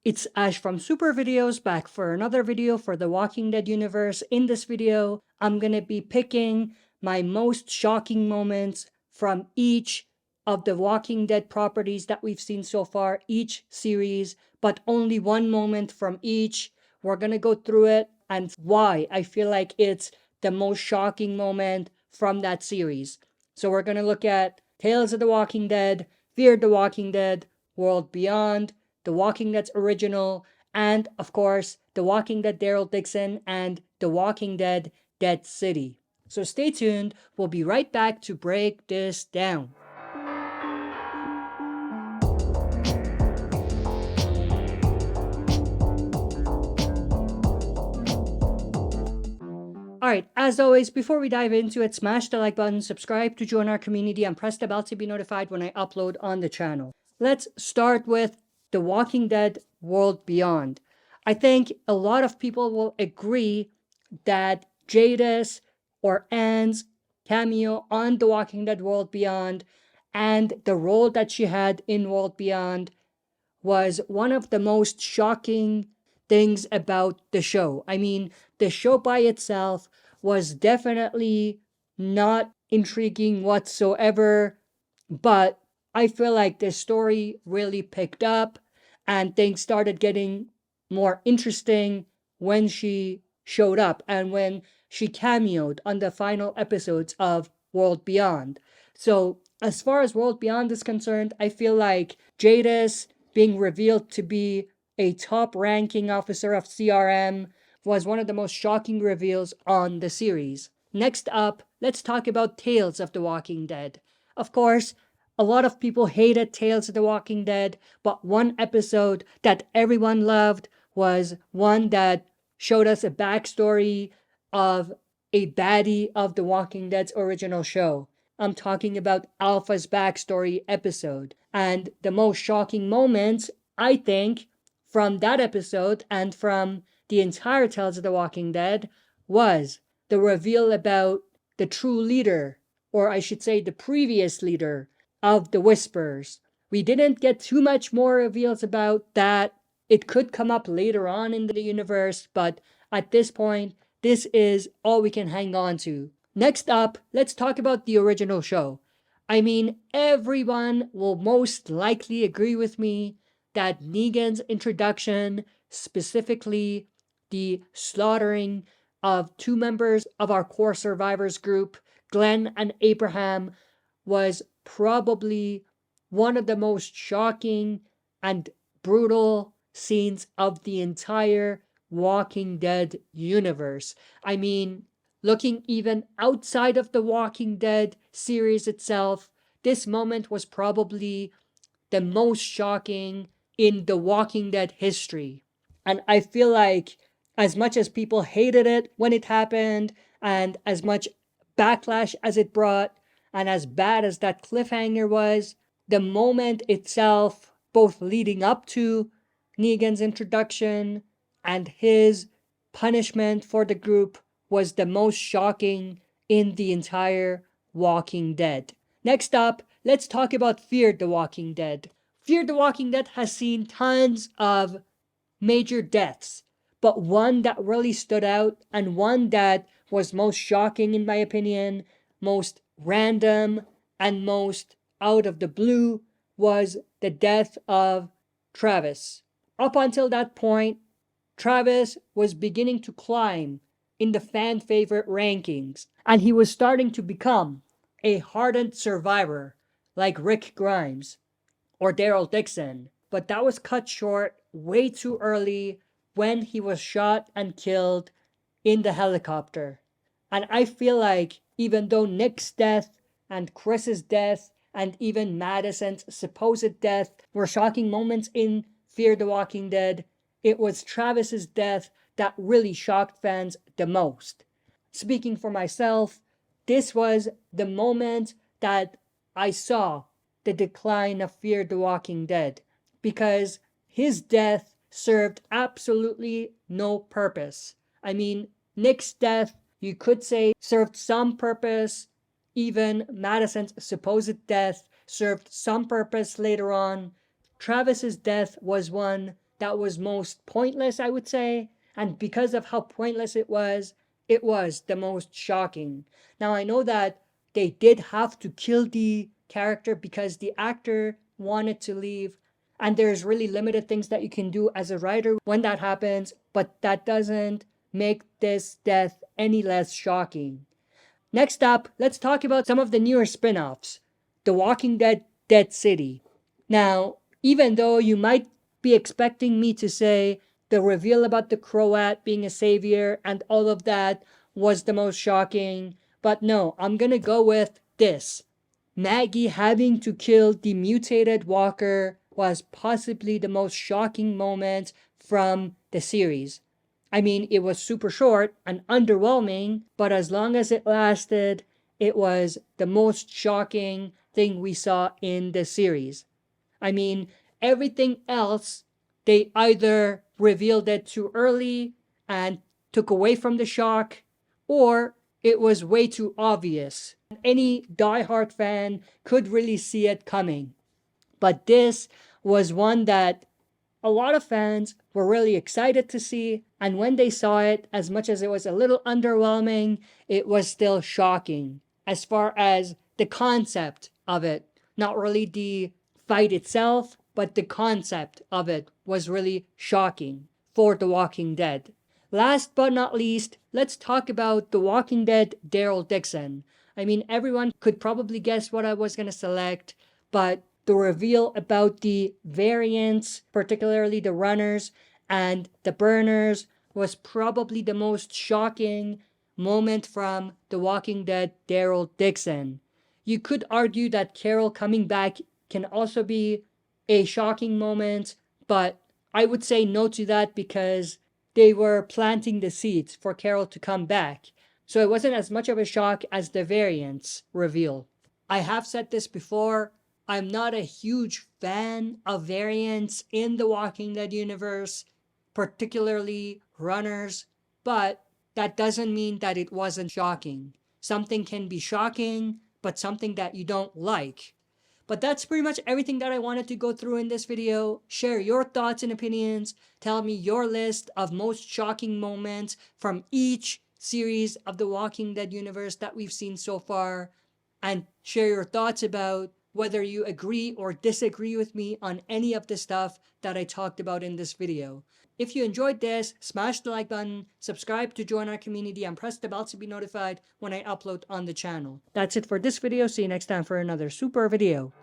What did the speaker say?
It's Ash from SuperVideos back for another video for the Walking Dead universe. In this video, I'm gonna be picking my most shocking moments from each of the Walking Dead properties that we've seen so far, each series, but only one moment from each. We're gonna go through it and why I feel like it's the most shocking moment from that series. So we're gonna look at Tales of the Walking Dead, Fear the Walking Dead, World Beyond, The Walking Dead's original, and of course, The Walking Dead Daryl Dixon and The Walking Dead Dead City. So stay tuned, we'll be right back to break this down. Alright, as always, before we dive into it, smash the like button, subscribe to join our community, and press the bell to be notified when I upload on the channel. Let's start with The Walking Dead World Beyond. I think a lot of people will agree that Jadis or Anne's cameo on The Walking Dead World Beyond and the role that she had in World Beyond was one of the most shocking things about the show. I mean, the show by itself was definitely not intriguing whatsoever, but I feel like the story really picked up and things started getting more interesting when she showed up and when she cameoed on the final episodes of World Beyond. So, as far as World Beyond is concerned, I feel like Jadis being revealed to be a top ranking officer of CRM was one of the most shocking reveals on the series. Next up, let's talk about Tales of the Walking Dead. Of course, a lot of people hated Tales of the Walking Dead, but one episode that everyone loved was one that showed us a backstory of a baddie of The Walking Dead's original show. I'm talking about Alpha's backstory episode. And the most shocking moments, I think, from that episode and from the entire Tales of the Walking Dead was the reveal about the true leader, or I should say the previous leader of the Whispers. We didn't get too much more reveals about that. It could come up later on in the universe, but at this point, this is all we can hang on to. Next up, let's talk about the original show. I mean, everyone will most likely agree with me that Negan's introduction, specifically the slaughtering of two members of our core survivors group, Glenn and Abraham, was probably one of the most shocking and brutal scenes of the entire Walking Dead universe. I mean, looking even outside of the Walking Dead series itself, this moment was probably the most shocking in the Walking Dead history. And I feel like as much as people hated it when it happened, and as much backlash as it brought, and as bad as that cliffhanger was, the moment itself, both leading up to Negan's introduction and his punishment for the group, was the most shocking in the entire Walking Dead. Next up, let's talk about Fear the Walking Dead. Fear the Walking Dead has seen tons of major deaths, but one that really stood out and one that was most shocking in my opinion, most random and most out of the blue, was the death of Travis. Up until that point, Travis was beginning to climb in the fan favorite rankings, and he was starting to become a hardened survivor like Rick Grimes or Daryl Dixon. But that was cut short way too early when he was shot and killed in the helicopter. And I feel like even though Nick's death and Chris's death and even Madison's supposed death were shocking moments in Fear the Walking Dead, it was Travis's death that really shocked fans the most. Speaking for myself, this was the moment that I saw the decline of Fear the Walking Dead, because his death served absolutely no purpose. I mean, Nick's death, you could say, served some purpose. Even Madison's supposed death served some purpose later on. Travis's death was one that was most pointless, I would say. And because of how pointless it was the most shocking. Now, I know that they did have to kill the character because the actor wanted to leave. And there's really limited things that you can do as a writer when that happens, but that doesn't make this death any less shocking. Next up, let's talk about some of the newer spin offs. The Walking Dead Dead City. Now, even though you might be expecting me to say the reveal about the Croat being a savior and all of that was the most shocking, but no, I'm gonna go with this. Maggie having to kill the mutated walker was possibly the most shocking moment from the series. I mean, it was super short and underwhelming, but as long as it lasted, it was the most shocking thing we saw in the series. I mean, everything else, they either revealed it too early and took away from the shock, or it was way too obvious. Any diehard fan could really see it coming. But this was one that a lot of fans were really excited to see, and when they saw it, as much as it was a little underwhelming, it was still shocking as far as the concept of it. Not really the fight itself, but the concept of it was really shocking for The Walking Dead. Last but not least, let's talk about The Walking Dead Daryl Dixon. I mean, everyone could probably guess what I was going to select, but the reveal about the variants, particularly the runners and the burners, was probably the most shocking moment from The Walking Dead Daryl Dixon. You could argue that Carol coming back can also be a shocking moment, but I would say no to that because they were planting the seeds for Carol to come back. So it wasn't as much of a shock as the variants reveal. I have said this before, I'm not a huge fan of variants in the Walking Dead universe, particularly runners, but that doesn't mean that it wasn't shocking. Something can be shocking, but something that you don't like. But that's pretty much everything that I wanted to go through in this video. Share your thoughts and opinions. Tell me your list of most shocking moments from each series of the Walking Dead universe that we've seen so far. And share your thoughts about whether you agree or disagree with me on any of the stuff that I talked about in this video. If you enjoyed this, smash the like button, subscribe to join our community, and press the bell to be notified when I upload on the channel. That's it for this video. See you next time for another super video.